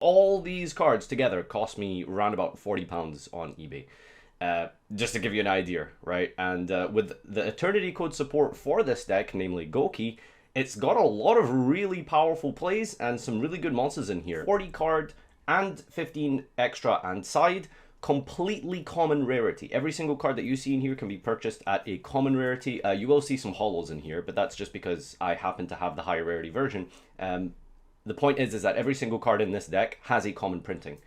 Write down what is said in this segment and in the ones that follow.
All these cards together cost me around about £40 on eBay. Just to give you an idea, right? And with the Eternity Code support for this deck, namely Goki, it's got a lot of really powerful plays and some really good monsters in here. 40 card and 15 extra and side, completely common rarity. Every single card that you see in here can be purchased at a common rarity. You will see some holos in here, but that's just because I happen to have the higher rarity version. The point is that every single card in this deck has a common printing,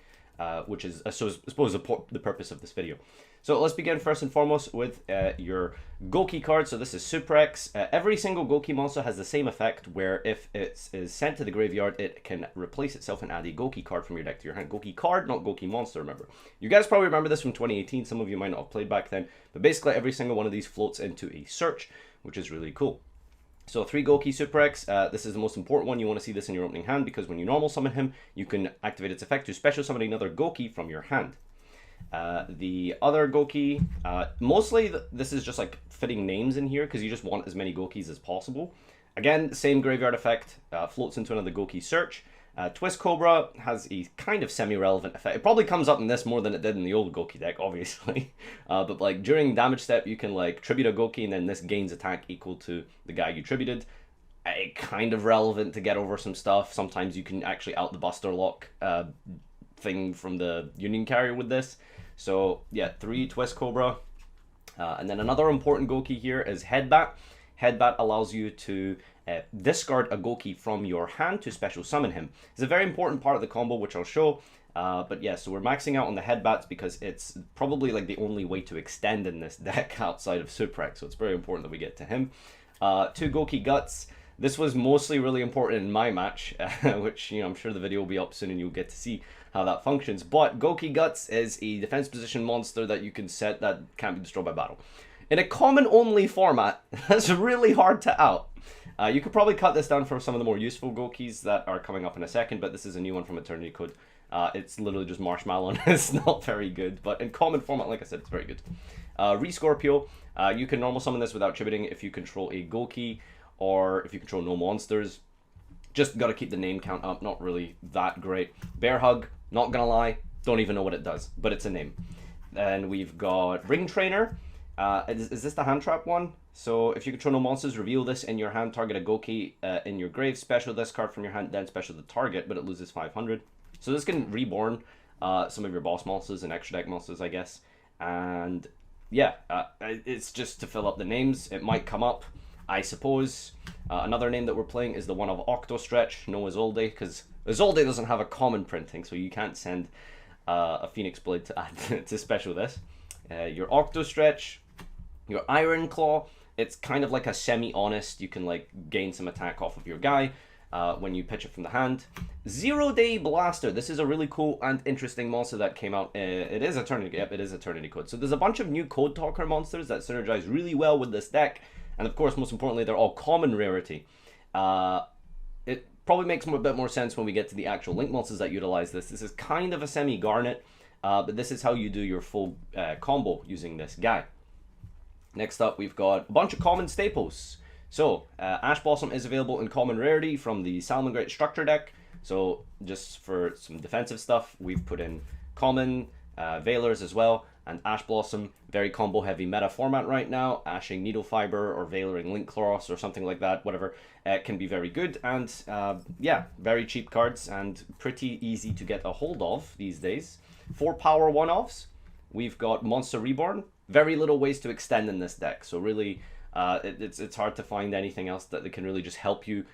which is, I suppose, the purpose of this video. So let's begin first and foremost with your Goki card. So this is Suprex. Every single Goki monster has the same effect, where if it is sent to the graveyard, it can replace itself and add a Goki card from your deck to your hand. Goki card, not Goki monster, remember. You guys probably remember this from 2018. Some of you might not have played back then. But basically, every single one of these floats into a search, which is really cool. So 3 Goki Suprex, this is the most important one. You want to see this in your opening hand, because when you normal summon him, you can activate its effect to special summon another Goki from your hand. The other Goki, mostly this is just like fitting names in here because you just want as many Gokis as possible. Again, same graveyard effect, floats into another Goki search. Twist Cobra has a kind of semi-relevant effect. It probably comes up in this more than it did in the old Goki deck, obviously. But like during damage step, you can like tribute a Goki and then this gains attack equal to the guy you tributed. Kind of relevant to get over some stuff. Sometimes you can actually out the Buster Lock thing from the Union Carrier with this. So yeah, 3 Twist Cobra. And then another important Goki here is Headbat. Headbat allows you to discard a Goki from your hand to special summon him. It's a very important part of the combo, which I'll show. But yeah, so we're maxing out on the Headbats because it's probably like the only way to extend in this deck outside of Suprex. So it's very important that we get to him. 2 Goki Guts. This was mostly really important in my match, which, you know, I'm sure the video will be up soon and you'll get to see how that functions. But Goki Guts is a defense position monster that you can set that can't be destroyed by battle. In a common-only format, that's really hard to out. You could probably cut this down for some of the more useful Gokis that are coming up in a second, but this is a new one from Eternity Code. It's literally just Marshmallow, and it's not very good, but in common format, like I said, it's very good. Re-Scorpio, you can normal summon this without tributing if you control a Goki, or if you control no monsters. Just gotta keep the name count up, not really that great. Bear Hug, not gonna lie, don't even know what it does, but it's a name. Then we've got Ring Trainer. Is this the hand trap one? So if you control no monsters, reveal this in your hand, target a Goki in your grave, special this card from your hand, then special the target, but it loses 500. So this can reborn some of your boss monsters and extra deck monsters, I guess. And yeah, it's just to fill up the names. It might come up, I suppose. Another name that we're playing is the one of Octostretch, no Isolde, because Isolde doesn't have a common printing, so you can't send a Phoenix Blade to add to special this. Your Octostretch, your Iron Claw, it's kind of like a semi-honest, you can like gain some attack off of your guy when you pitch it from the hand. Zero Day Blaster, this is a really cool and interesting monster that came out. It is Eternity, yep, it is Eternity Code. So there's a bunch of new Code Talker monsters that synergize really well with this deck. And of course, most importantly, they're all common rarity. It probably makes a bit more sense when we get to the actual Link monsters that utilize this. This is kind of a semi-Garnet, but this is how you do your full combo using this guy. Next up, we've got a bunch of common staples. So, Ash Blossom is available in common rarity from the Salamangreat Structure deck. So, just for some defensive stuff, we've put in common, Veilers as well, and Ash Blossom, very combo heavy meta format right now. Ashing Needle Fiber or Veiling Link Cross or something like that, whatever, can be very good. And yeah, very cheap cards and pretty easy to get a hold of these days. 4 power one-offs. We've got Monster Reborn. Very little ways to extend in this deck. So really, it's hard to find anything else that can really just help you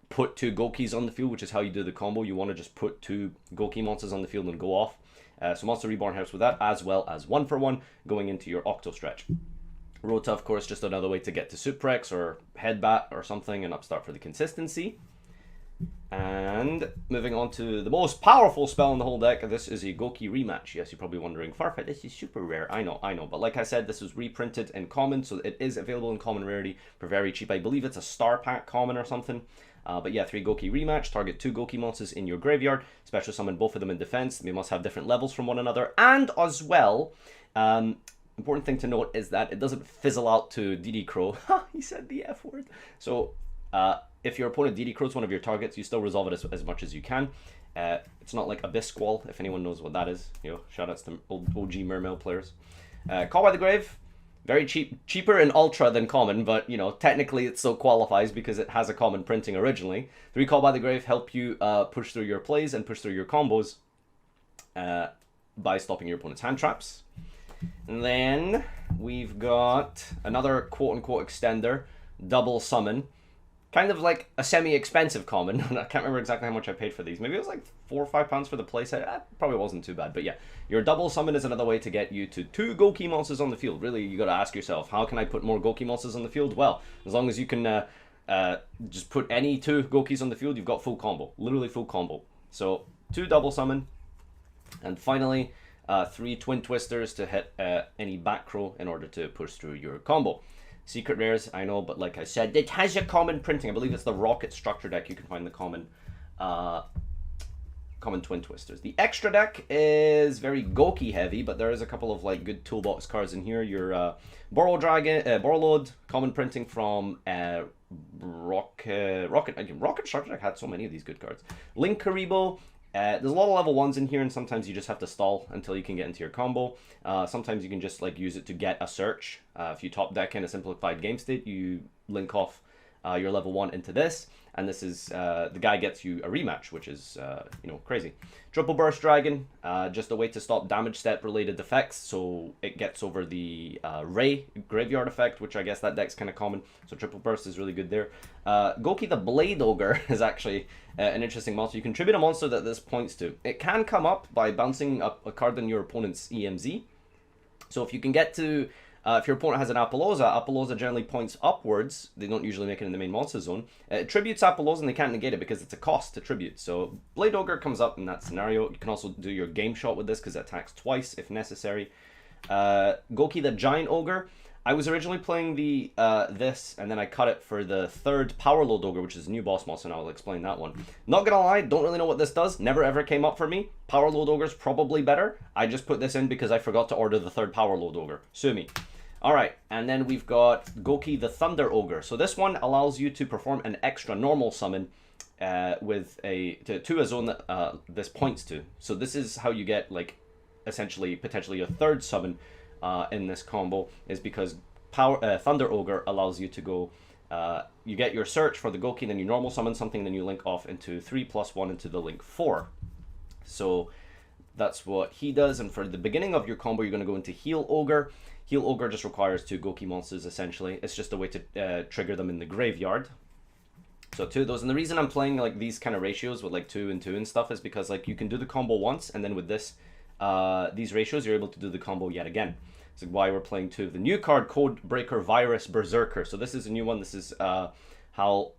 put 2 Gokis on the field, which is how you do the combo. You want to just put 2 Goki monsters on the field and go off. So Monster Reborn helps with that, as well as 1-for-1 going into your Octostretch. Rota, of course, just another way to get to Suprex or Headbat or something and upstart for the consistency. And moving on to the most powerful spell in the whole deck, this is a Goki rematch. Yes, you're probably wondering, Farfa, this is super rare. I know. But like I said, this was reprinted in common, so it is available in common rarity for very cheap. I believe it's a star pack common or something. But yeah, 3 Goki rematch, target 2 Goki monsters in your graveyard, special summon both of them in defense. They must have different levels from one another. And as well, important thing to note is that it doesn't fizzle out to DD Crow. Ha, he said the F word. So, if your opponent DD Crows one of your targets, you still resolve it as much as you can. It's not like Abyss Squall, if anyone knows what that is. You know, shout outs to old OG Mermail players. Call by the Grave, very cheaper in Ultra than common, but you know, technically it still qualifies because it has a common printing originally. 3 Call by the Grave help you push through your plays and push through your combos by stopping your opponent's hand traps. And then we've got another quote-unquote extender, Double Summon. Kind of like a semi-expensive common. I can't remember exactly how much I paid for these. Maybe it was like £4 or £5 for the playset. Probably wasn't too bad. But yeah, your double summon is another way to get you to 2 Goki monsters on the field. Really, you got to ask yourself, how can I put more Goki monsters on the field? Well, as long as you can just put any 2 Gokis on the field, you've got full combo. Literally full combo. So 2 double summon. And finally, 3 Twin Twisters to hit any back row in order to push through your combo. Secret rares, I know, but like I said, it has a common printing. I believe it's the Rocket Structure deck. You can find the common Twin Twisters. The extra deck is very Goki heavy, but there is a couple of like good toolbox cards in here. Your Borrowload, common printing from Rocket Structure deck had so many of these good cards. Link Karibo. There's a lot of level 1s in here, and sometimes you just have to stall until you can get into your combo. Sometimes you can just like use it to get a search. If you top deck in a simplified game state, you link off your level 1 into this, and this is the guy gets you a rematch, which is you know, crazy. Triple Burst Dragon, just a way to stop damage step related effects, so it gets over the Ray graveyard effect, which I guess that deck's kind of common. So Triple Burst is really good there. Goki the Blade Ogre is actually an interesting monster. You contribute a monster that this points to. It can come up by bouncing up a card in your opponent's EMZ. So if you can get to if your opponent has an Apollousa generally points upwards. They don't usually make it in the main monster zone. It tributes Apollousa and they can't negate it because it's a cost to tribute. So Blade Ogre comes up in that scenario. You can also do your game shot with this because it attacks twice if necessary. Goki the Giant Ogre. I was originally playing the this, and then I cut it for the 3rd Power Load Ogre, which is a new boss monster, and I'll explain that one. Not gonna lie, don't really know what this does. Never ever came up for me. Power Load Ogre's probably better. I just put this in because I forgot to order the 3rd Power Load Ogre. Sue me. Alright, and then we've got Goki the Thunder Ogre. So this one allows you to perform an extra normal summon with to a zone that this points to. So this is how you get, like, essentially, potentially a 3rd summon in this combo, is because Thunder Ogre allows you to go, you get your search for the Goki, then you normal summon something, then you link off into 3+1 into the link 4. So that's what he does, and for the beginning of your combo, you're going to go into Heal Ogre. Heal Ogre just requires 2 Goki monsters, essentially. It's just a way to trigger them in the graveyard. So 2 of those, and the reason I'm playing like these kind of ratios with like 2 and 2 and stuff is because like you can do the combo once, and then with this, these ratios, you're able to do the combo yet again. So why we're playing 2. The new card, Codebreaker Virus Berserker. So this is a new one. This is how,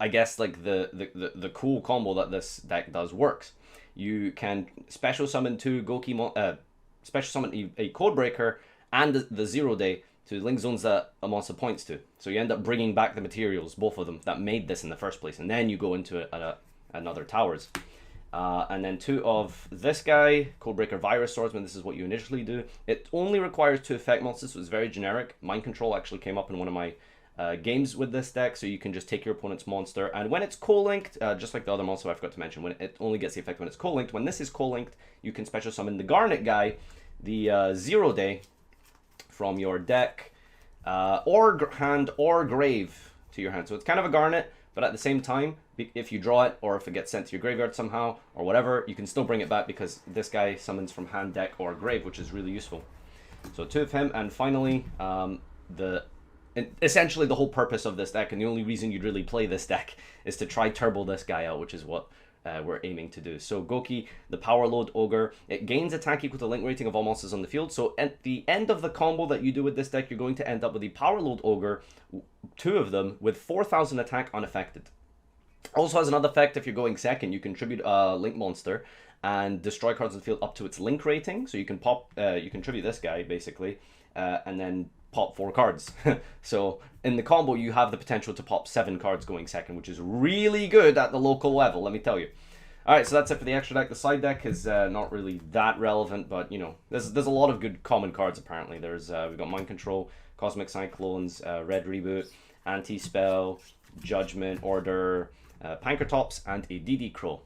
I guess, like the cool combo that this deck does works. You can special summon 2 Goki, special summon a Codebreaker and the 0 day to link zones that a monster points to. So you end up bringing back the materials, both of them, that made this in the first place, and then you go into another towers. And then 2 of this guy, Codebreaker Virus Swordsman. This is what you initially do. It only requires 2 effect monsters, so it's very generic. Mind Control actually came up in one of my games with this deck, so you can just take your opponent's monster, and when it's co-linked, just like the other monster I forgot to mention, when it only gets the effect when it's co-linked. When this is co-linked, you can special summon the Garnet guy, the 0 day, from your deck, or hand or grave to your hand. So it's kind of a Garnet, but at the same time, if you draw it, or if it gets sent to your graveyard somehow, or whatever, you can still bring it back because this guy summons from hand, deck, or grave, which is really useful. So 2 of him, and finally, essentially the whole purpose of this deck, and the only reason you'd really play this deck, is to try turbo this guy out, which is what we're aiming to do. So Goki, the Power Load Ogre, it gains attack equal to link rating of all monsters on the field. So at the end of the combo that you do with this deck, you're going to end up with the Power Load Ogre, 2 of them, with 4,000 attack unaffected. Also has another effect. If you're going second, you contribute a link monster and destroy cards on the field up to its link rating. So you can you contribute this guy basically, and then pop 4 cards. So in the combo, you have the potential to pop 7 cards going second, which is really good at the local level, let me tell you. Alright, so that's it for the extra deck. The side deck is not really that relevant, but you know, there's a lot of good common cards apparently. There's we've got Mind Control, Cosmic Cyclones, Red Reboot, Anti-Spell, Judgment, Order, Pankratops, and a DD Crow.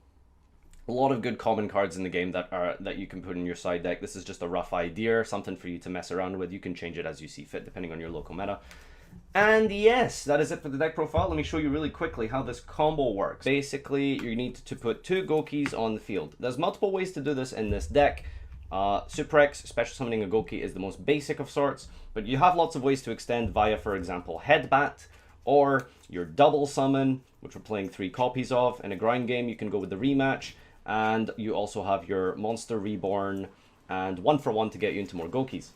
A lot of good common cards in the game that you can put in your side deck. This is just a rough idea, something for you to mess around with. You can change it as you see fit, depending on your local meta. And yes, that is it for the deck profile. Let me show you really quickly how this combo works. Basically, you need to put 2 Gokis on the field. There's multiple ways to do this in this deck. Super X, special summoning a Goki, is the most basic of sorts, but you have lots of ways to extend via, for example, Headbat, or your double summon, which we're playing 3 copies of. In a grind game, you can go with the rematch, and you also have your Monster Reborn, and 1-for-1 to get you into more Gokis.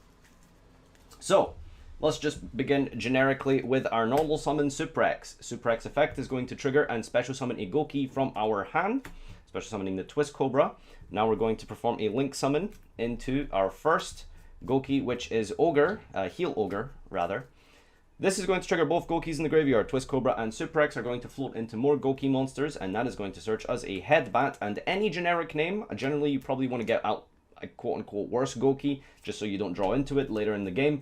So, let's just begin generically with our normal summon Super X. Super X effect is going to trigger and special summon a Goki from our hand, special summoning the Twist Cobra. Now we're going to perform a link summon into our first Goki, which is Ogre, Heal Ogre, rather. This is going to trigger both Gokis in the graveyard. Twist Cobra and Super X are going to float into more Goki monsters, and that is going to search as a Headbat and any generic name. Generally, you probably want to get out a quote-unquote worse Goki, just so you don't draw into it later in the game.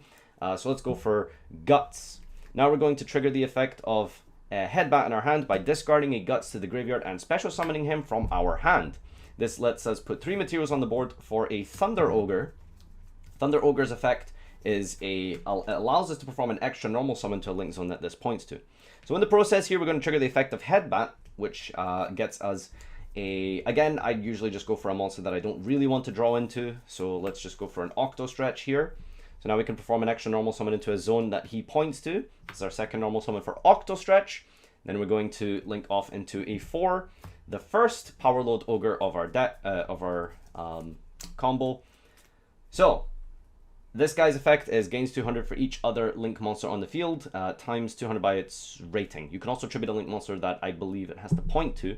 So let's go for Guts. Now we're going to trigger the effect of Headbat in our hand by discarding a Guts to the graveyard and special summoning him from our hand. This lets us put 3 materials on the board for a Thunder Ogre. Thunder Ogre's effect is it allows us to perform an extra normal summon to a link zone that this points to. So in the process here, we're going to trigger the effect of Headbat, which gets us again, I usually just go for a monster that I don't really want to draw into. So let's just go for an Octo Stretch here. So now we can perform an extra normal summon into a zone that he points to. This is our second normal summon for Octo Stretch. Then we're going to link off into a 4, the first Power Load Ogre of our combo. So this guy's effect is gains 200 for each other link monster on the field, times 200 by its rating. You can also tribute a link monster that I believe it has to point to,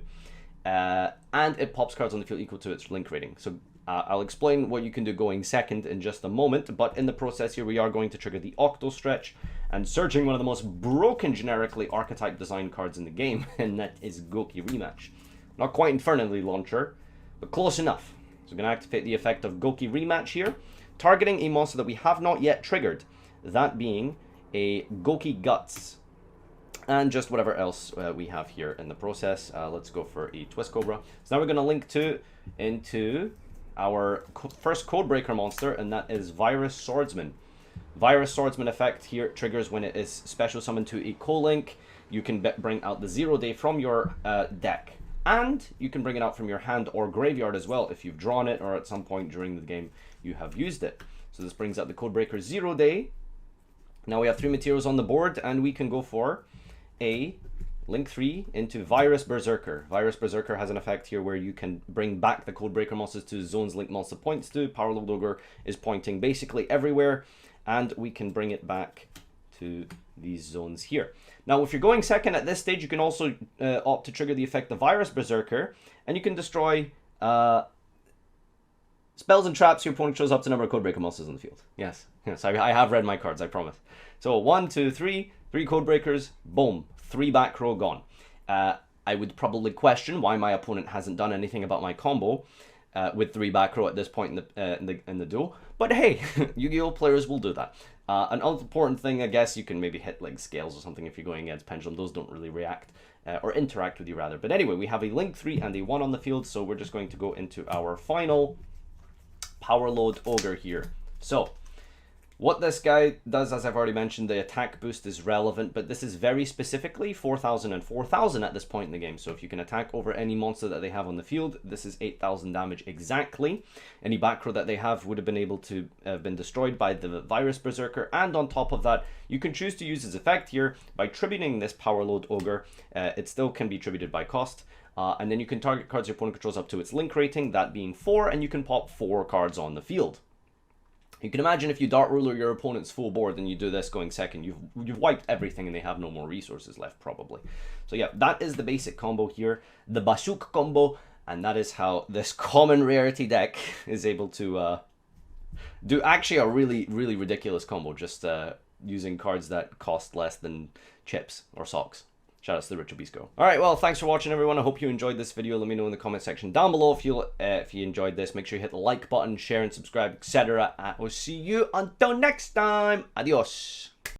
and it pops cards on the field equal to its link rating. So I'll explain what you can do going second in just a moment, but in the process here we are going to trigger the Octo Stretch and searching one of the most broken generically archetype design cards in the game, and that is Goki Rematch. Not quite Infernally Launcher, but close enough. So we're going to activate the effect of Goki Rematch here, targeting a monster that we have not yet triggered, that being a Goki Guts, and just whatever else we have here in the process. Let's go for a Twist Cobra. So now we're going to link into our first Codebreaker monster, and that is Virus Swordsman. Virus Swordsman effect here triggers when it is special summoned to a co-link. You can bring out the 0-day from your deck, and you can bring it out from your hand or graveyard as well if you've drawn it or at some point during the game you have used it. So this brings out the Codebreaker 0-day. Now we have 3 materials on the board, and we can go for a link 3 into Virus Berserker. Virus Berserker has an effect here where you can bring back the Codebreaker monsters to zones link monster points to. Power Load Ogre is pointing basically everywhere, and we can bring it back to these zones here. Now, if you're going second at this stage, you can also opt to trigger the effect of Virus Berserker, and you can destroy spells and traps your opponent shows up to number of Codebreaker monsters on the field. Yes, I have read my cards, I promise. So 1, 2, 3 Codebreakers, boom, 3 back row gone. I would probably question why my opponent hasn't done anything about my combo with 3 back row at this point in the duel. But hey, Yu-Gi-Oh players will do that. An important thing, I guess, you can maybe hit like Scales or something if you're going against Pendulum. Those don't really react or interact with you rather. But anyway, we have a link 3 and a 1 on the field, so we're just going to go into our final Power Load Ogre here. So what this guy does, as I've already mentioned, the attack boost is relevant, but this is very specifically 4,000 and 4,000 at this point in the game. So if you can attack over any monster that they have on the field, this is 8,000 damage exactly. Any back row that they have would have been able to have been destroyed by the Virus Berserker, and on top of that, you can choose to use his effect here by tributing this Power Load Ogre. It still can be tributed by cost. And then you can target cards your opponent controls up to its link rating, that being 4, and you can pop 4 cards on the field. You can imagine if you Dart Ruler your opponent's full board and you do this going second, you've wiped everything and they have no more resources left probably. So yeah, that is the basic combo here, the Bashook combo, and that is how this common rarity deck is able to do actually a really, really ridiculous combo, just using cards that cost less than chips or socks. Shout out to the Richard Bisco. Alright, well, thanks for watching, everyone. I hope you enjoyed this video. Let me know in the comment section down below if you enjoyed this. Make sure you hit the like button, share and subscribe, etc. I will see you until next time. Adios.